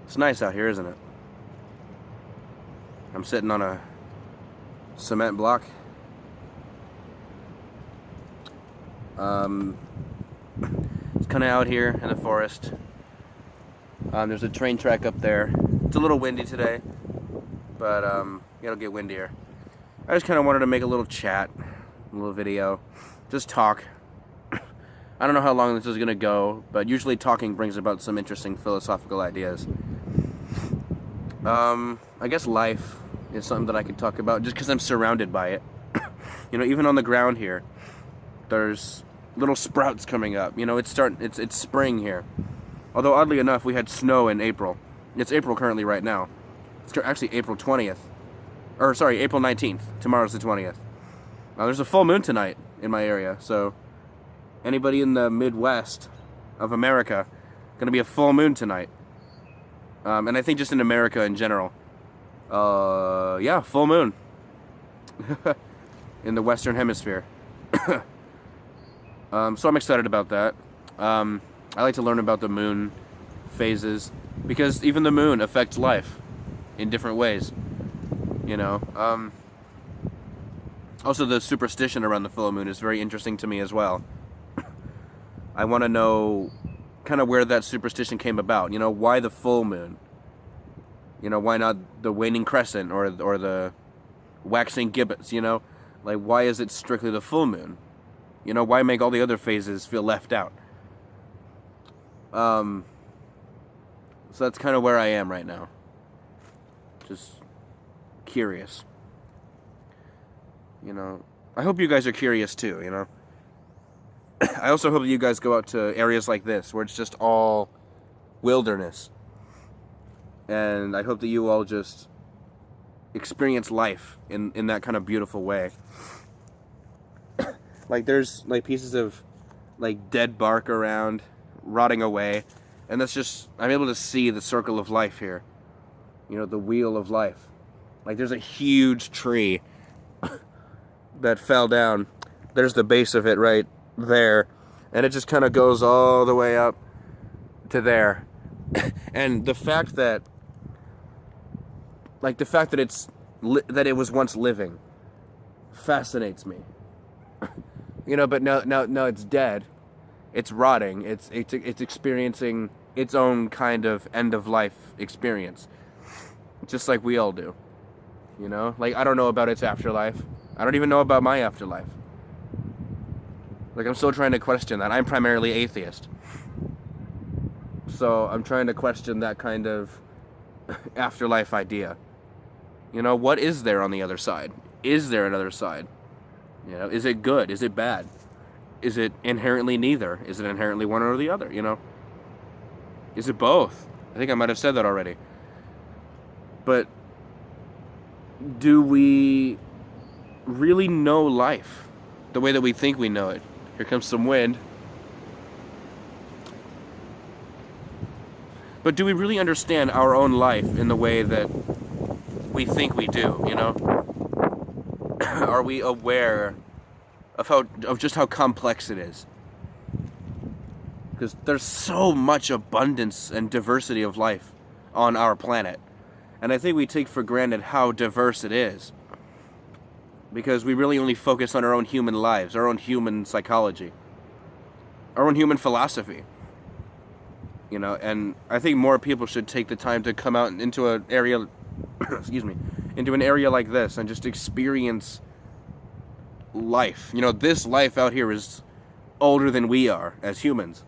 It's nice out here, isn't it? I'm sitting on a cement block. It's kind of out here in the forest. There's a train track up there. It's a little windy today, but it'll get windier. I just kind of wanted to make a little chat, a little video, just talk. I don't know how long this is gonna go, but usually talking brings about some interesting philosophical ideas. I guess life is something that I could talk about just because I'm surrounded by it. You know, even on the ground here, there's little sprouts coming up. You know, it's spring here. Although oddly enough, we had snow in April. It's April currently right now. It's actually April 20th. Or sorry, April 19th. Tomorrow's the 20th. There's a full moon tonight in my area, so anybody in the Midwest of America, gonna be a full moon tonight. And I think just in America in general. Yeah, full moon. In the Western Hemisphere. So I'm excited about that. I like to learn about the moon phases, because even the moon affects life in different ways. You know, also the superstition around the full moon is very interesting to me as well. I want to know kind of where that superstition came about. You know, why the full moon? You know, why not the waning crescent or the waxing gibbets? You know, like, why is it strictly the full moon? You know, why make all the other phases feel left out? So that's kind of where I am right now. Just curious. You know, I hope you guys are curious too, you know. I also hope that you guys go out to areas like this where it's just all wilderness. And I hope that you all just experience life in that kind of beautiful way. Like, there's like pieces of like dead bark around, rotting away, and that's just, I'm able to see the circle of life here. You know, the wheel of life. Like, there's a huge tree that fell down. There's the base of it right there, and it just kind of goes all the way up to there. And the fact that, like, the fact that that it was once living fascinates me. You know, but now it's dead. It's rotting. It's experiencing its own kind of end of life experience, just like we all do. You know, like, I don't know about its afterlife. I don't even know about my afterlife. Like, I'm still trying to question that. I'm primarily atheist, so I'm trying to question that kind of afterlife idea. You know, what is there on the other side? Is there another side? You know, is it good? Is it bad? Is it inherently neither? Is it inherently one or the other, you know? Is it both? I think I might have said that already. But do we really know life the way that we think we know it? Here comes some wind. But do we really understand our own life in the way that we think we do, you know? Are we aware of just how complex it is? Because there's so much abundance and diversity of life on our planet. And I think we take for granted how diverse it is, because we really only focus on our own human lives, our own human psychology, our own human philosophy. You know, and I think more people should take the time to come out into an area, excuse me, into an area like this and just experience life. You know, this life out here is older than we are as humans.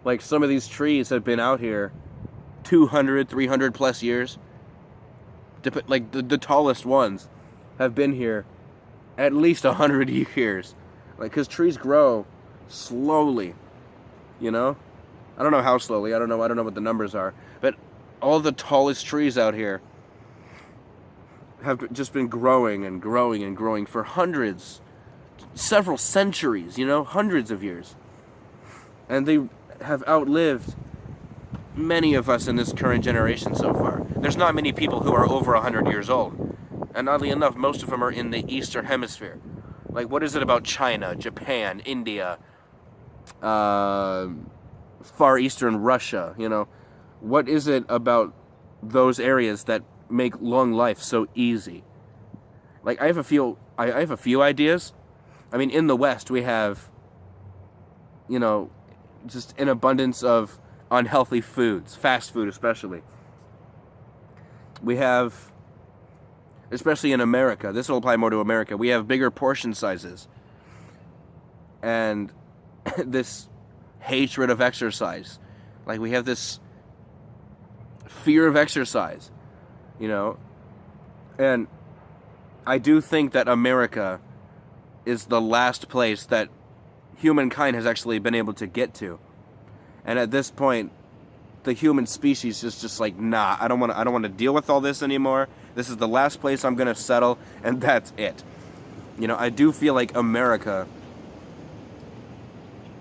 Like, some of these trees have been out here 200, 300 plus years. Like, the tallest ones have been here at least 100 years. Like, because trees grow slowly, you know? I don't know how slowly. I don't know what the numbers are. But all the tallest trees out here have just been growing and growing and growing for hundreds, several centuries, you know, hundreds of years. And they have outlived many of us in this current generation so far. There's not many people who are over 100 years old. And oddly enough, most of them are in the Eastern Hemisphere. Like, what is it about China, Japan, India, Far Eastern Russia, you know. What is it about those areas that make long life so easy? Like, I have a few ideas. I mean, in the West, we have, you know, just an abundance of unhealthy foods, fast food especially. We have, especially in America, this will apply more to America, we have bigger portion sizes. And this hatred of exercise. Like, we have this fear of exercise, you know. And I do think that America is the last place that humankind has actually been able to get to. And at this point, the human species is just like, nah, I don't want to deal with all this anymore. This is the last place I'm going to settle, and that's it. You know, I do feel like America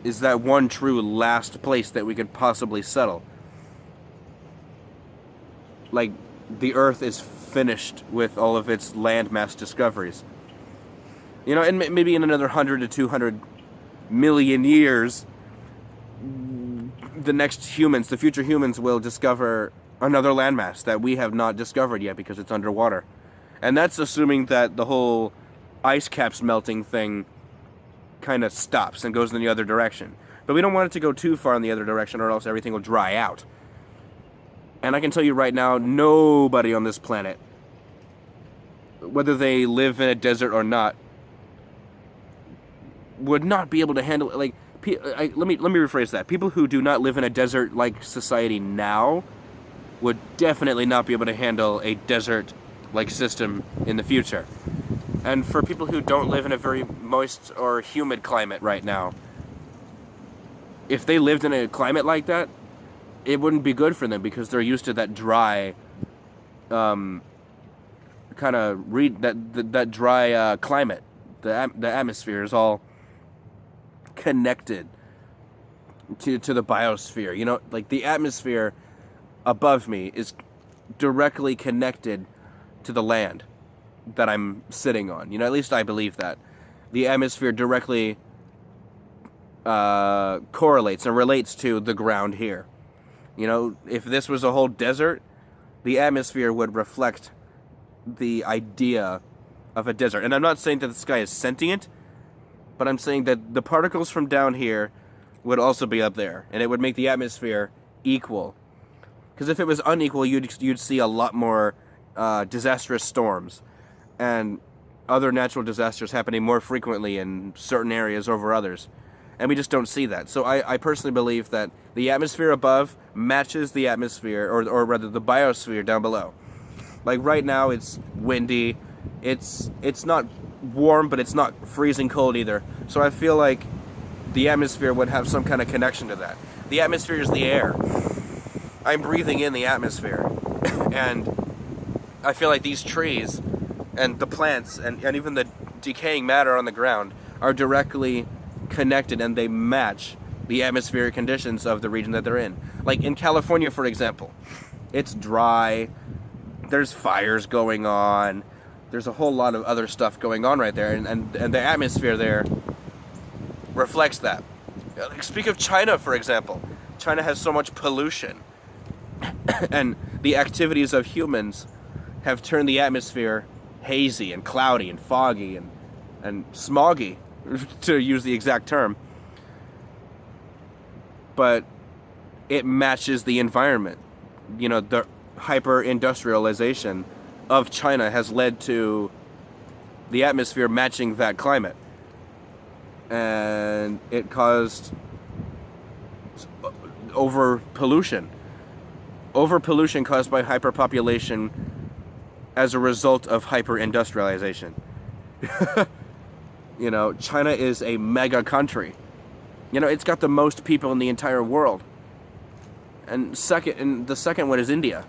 is that one true last place that we could possibly settle. Like, the Earth is finished with all of its landmass discoveries. You know, and maybe in another 100 to 200 million years, the future humans will discover another landmass that we have not discovered yet because it's underwater. And that's assuming that the whole ice caps melting thing kind of stops and goes in the other direction. But we don't want it to go too far in the other direction, or else everything will dry out. And I can tell you right now, nobody on this planet, whether they live in a desert or not, would not be able to handle it. Like, let me rephrase that. People who do not live in a desert-like society now would definitely not be able to handle a desert-like system in the future. And for people who don't live in a very moist or humid climate right now, if they lived in a climate like that, it wouldn't be good for them because they're used to that dry, that dry climate. The atmosphere is all connected to the biosphere. You know, like the atmosphere above me is directly connected to the land that I'm sitting on. You know, at least I believe that. The atmosphere directly correlates and relates to the ground here. You know, if this was a whole desert, the atmosphere would reflect the idea of a desert. And I'm not saying that the sky is sentient, but I'm saying that the particles from down here would also be up there, and it would make the atmosphere equal. Because if it was unequal, you'd see a lot more disastrous storms and other natural disasters happening more frequently in certain areas over others. And we just don't see that. So I personally believe that the atmosphere above matches the atmosphere, or rather the biosphere down below. Like right now it's windy, it's not warm, but it's not freezing cold either. So I feel like the atmosphere would have some kind of connection to that. The atmosphere is the air. I'm breathing in the atmosphere. And I feel like these trees and the plants and even the decaying matter on the ground are directly connected, and they match the atmospheric conditions of the region that they're in. Like in California, for example, it's dry, there's fires going on, there's a whole lot of other stuff going on right there, and the atmosphere there reflects that. Speak of China, for example. China has so much pollution, and the activities of humans have turned the atmosphere hazy and cloudy and foggy and smoggy, to use the exact term. But it matches the environment. You know, the hyper-industrialization of China has led to the atmosphere matching that climate. And it caused over-pollution. Over-pollution caused by hyperpopulation as a result of hyper-industrialization. You know, China is a mega country. You know, it's got the most people in the entire world. And the second one is India.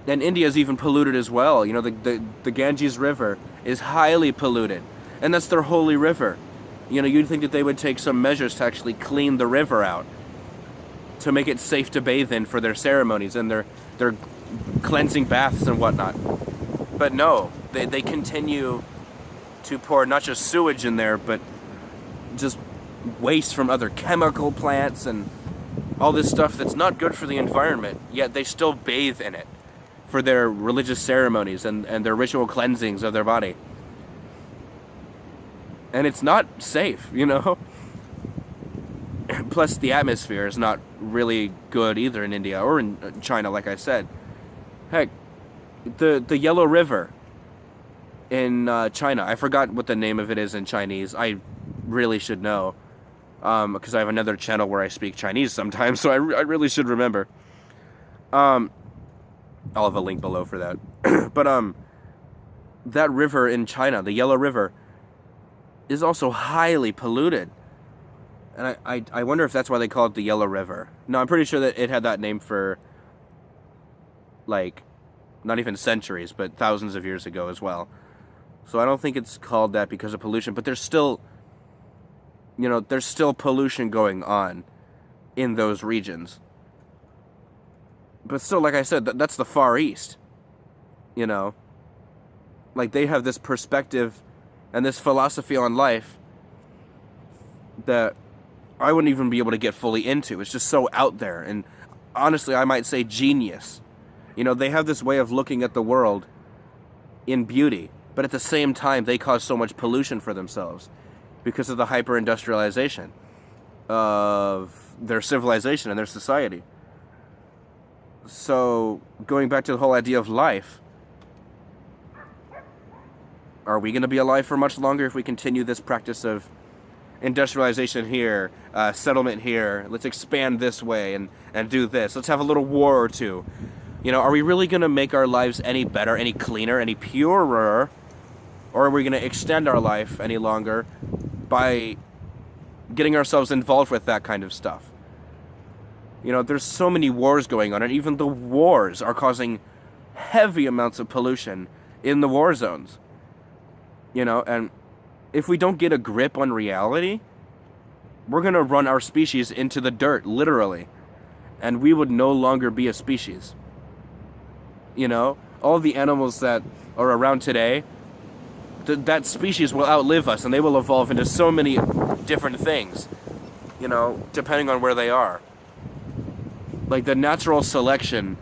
And India is even polluted as well. You know, the Ganges River is highly polluted. And that's their holy river. You know, you'd think that they would take some measures to actually clean the river out, to make it safe to bathe in for their ceremonies and their cleansing baths and whatnot. But no, they continue to pour not just sewage in there, but just waste from other chemical plants and all this stuff that's not good for the environment, yet they still bathe in it for their religious ceremonies and their ritual cleansings of their body. And it's not safe, you know? Plus, the atmosphere is not really good either in India or in China, like I said. Heck, the Yellow River in China, I forgot what the name of it is in Chinese. I really should know, because I have another channel where I speak Chinese sometimes, so I really should remember. I'll have a link below for that. But that river in China, the Yellow River, is also highly polluted. And I wonder if that's why they call it the Yellow River. No, I'm pretty sure that it had that name for, like, not even centuries, but thousands of years ago as well. So I don't think it's called that because of pollution, but there's still, you know, there's still pollution going on in those regions. But still, like I said, that's the Far East, you know? Like, they have this perspective and this philosophy on life that I wouldn't even be able to get fully into. It's just so out there, and honestly, I might say genius. You know, they have this way of looking at the world in beauty, but at the same time, they cause so much pollution for themselves because of the hyper-industrialization of their civilization and their society. So, going back to the whole idea of life, are we going to be alive for much longer if we continue this practice of industrialization here, settlement here, let's expand this way and do this, let's have a little war or two? You know, are we really going to make our lives any better, any cleaner, any purer, or are we going to extend our life any longer by getting ourselves involved with that kind of stuff? You know, there's so many wars going on, and even the wars are causing heavy amounts of pollution in the war zones. You know, and if we don't get a grip on reality, we're going to run our species into the dirt, literally. And we would no longer be a species. You know, all the animals that are around today, that species will outlive us, and they will evolve into so many different things, you know, depending on where they are. Like, the natural selection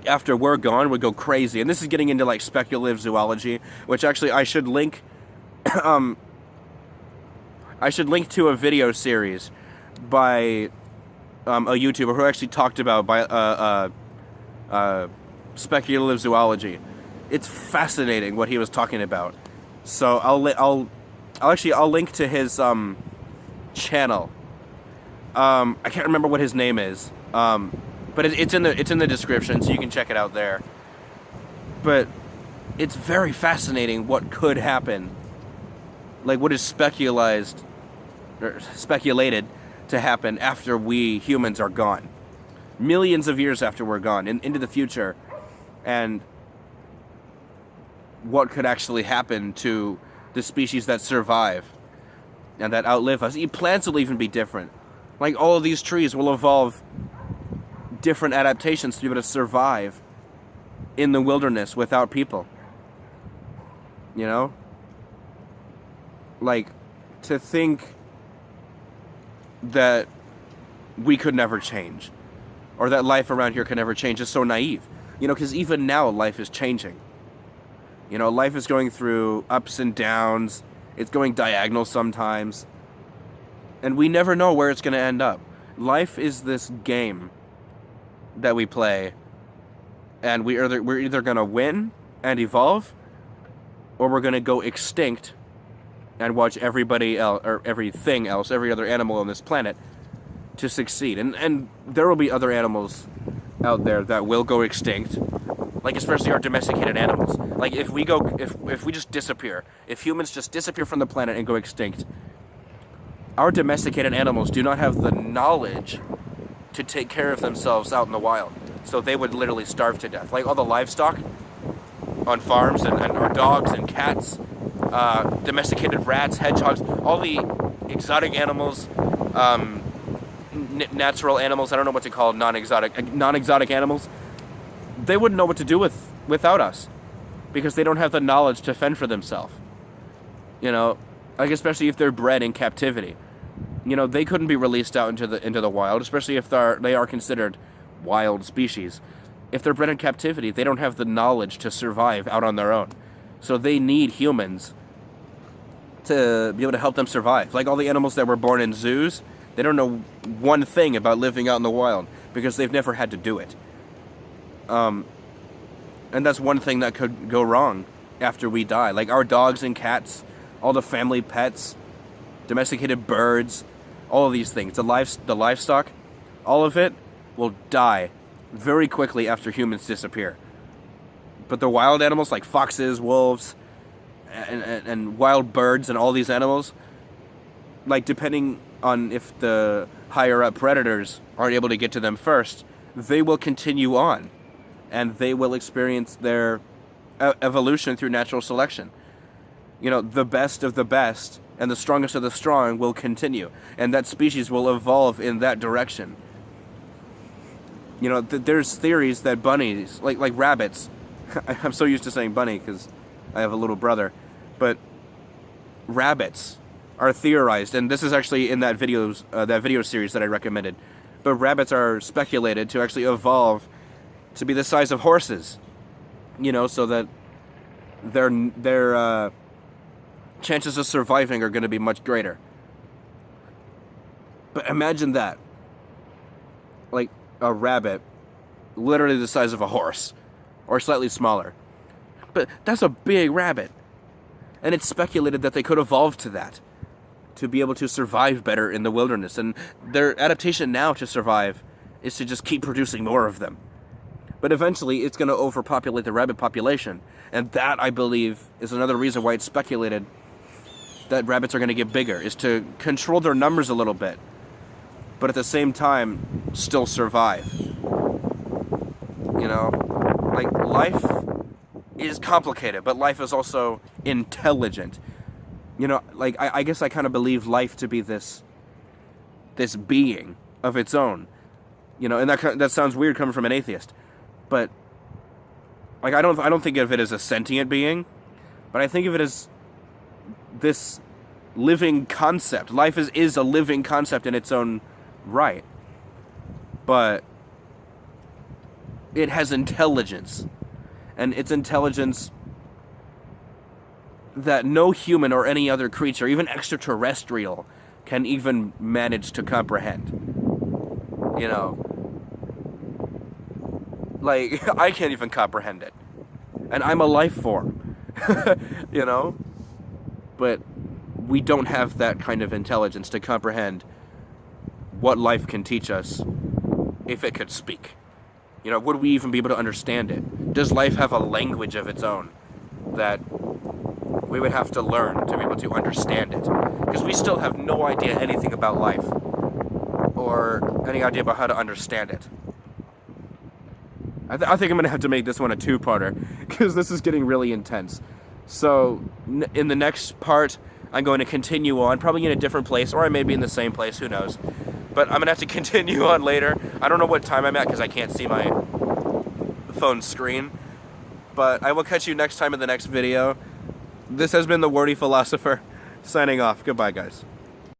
after we're gone would go crazy. And this is getting into, like, speculative zoology, which actually I should link I should link to a video series by a YouTuber who actually talked about speculative zoology. It's fascinating what he was talking about. So I'll link to his channel. I can't remember what his name is. But it's in the description, so you can check it out there. But it's very fascinating what could happen. Like, what is speculated to happen after we humans are gone. Millions of years after we're gone, into the future. And what could actually happen to the species that survive and that outlive us. Plants will even be different. Like, all of these trees will evolve different adaptations to be able to survive in the wilderness without people. You know? Like, to think that we could never change, or that life around here could never change, is so naive. You know, because even now life is changing. You know, life is going through ups and downs. It's going diagonal sometimes. And we never know where it's going to end up. Life is this game that we play, and we're either going to win and evolve, or we're going to go extinct and watch everybody else, or everything else, every other animal on this planet to succeed. And there will be other animals out there that will go extinct, like especially our domesticated animals. Like, if we just disappear, if humans just disappear from the planet and go extinct, our domesticated animals do not have the knowledge to take care of themselves out in the wild. So they would literally starve to death. Like all the livestock on farms, and our dogs and cats, domesticated rats, hedgehogs, all the exotic animals, natural animals, I don't know what to call non-exotic animals, they wouldn't know what to do without us, because they don't have the knowledge to fend for themselves. You know, like especially if they're bred in captivity. You know, they couldn't be released out into the wild, especially if they are considered wild species. If they're bred in captivity, they don't have the knowledge to survive out on their own. So they need humans to be able to help them survive. Like all the animals that were born in zoos, they don't know one thing about living out in the wild because they've never had to do it. And that's one thing that could go wrong after we die. Like our dogs and cats, all the family pets, domesticated birds, all of these things, the livestock, all of it will die very quickly after humans disappear. But the wild animals like foxes, wolves, and wild birds and all these animals, like depending on if the higher up predators aren't able to get to them first, they will continue on and they will experience their evolution through natural selection. You know, the best of the best and the strongest of the strong will continue, and that species will evolve in that direction. You know, there's theories that bunnies, like rabbits, I'm so used to saying bunny because I have a little brother, but rabbits are theorized, and this is actually in that video series that I recommended, but rabbits are speculated to actually evolve to be the size of horses, you know, so that their chances of surviving are going to be much greater. But imagine that. Like a rabbit, literally the size of a horse, or slightly smaller. But that's a big rabbit. And it's speculated that they could evolve to that, to be able to survive better in the wilderness. And their adaptation now to survive is to just keep producing more of them. But eventually, it's going to overpopulate the rabbit population. And that, I believe, is another reason why it's speculated that rabbits are going to get bigger, is to control their numbers a little bit, but at the same time, still survive. You know, like life is complicated, but life is also intelligent. You know, like I guess I kind of believe life to be this being of its own. You know, and that sounds weird coming from an atheist, but like I don't think of it as a sentient being, but I think of it as this living concept. Life is a living concept in its own right, but it has intelligence, and it's intelligence that no human or any other creature, even extraterrestrial, can even manage to comprehend. You know, like I can't even comprehend it, and I'm a life form. You know, but we don't have that kind of intelligence to comprehend what life can teach us if it could speak. You know, would we even be able to understand it? Does life have a language of its own that we would have to learn to be able to understand it? Because we still have no idea anything about life or any idea about how to understand it. I think I'm going to have to make this one a two-parter because this is getting really intense. So, in the next part, I'm going to continue on, probably in a different place, or I may be in the same place, who knows. But I'm going to have to continue on later. I don't know what time I'm at because I can't see my phone screen. But I will catch you next time in the next video. This has been the Wordy Philosopher, signing off. Goodbye, guys.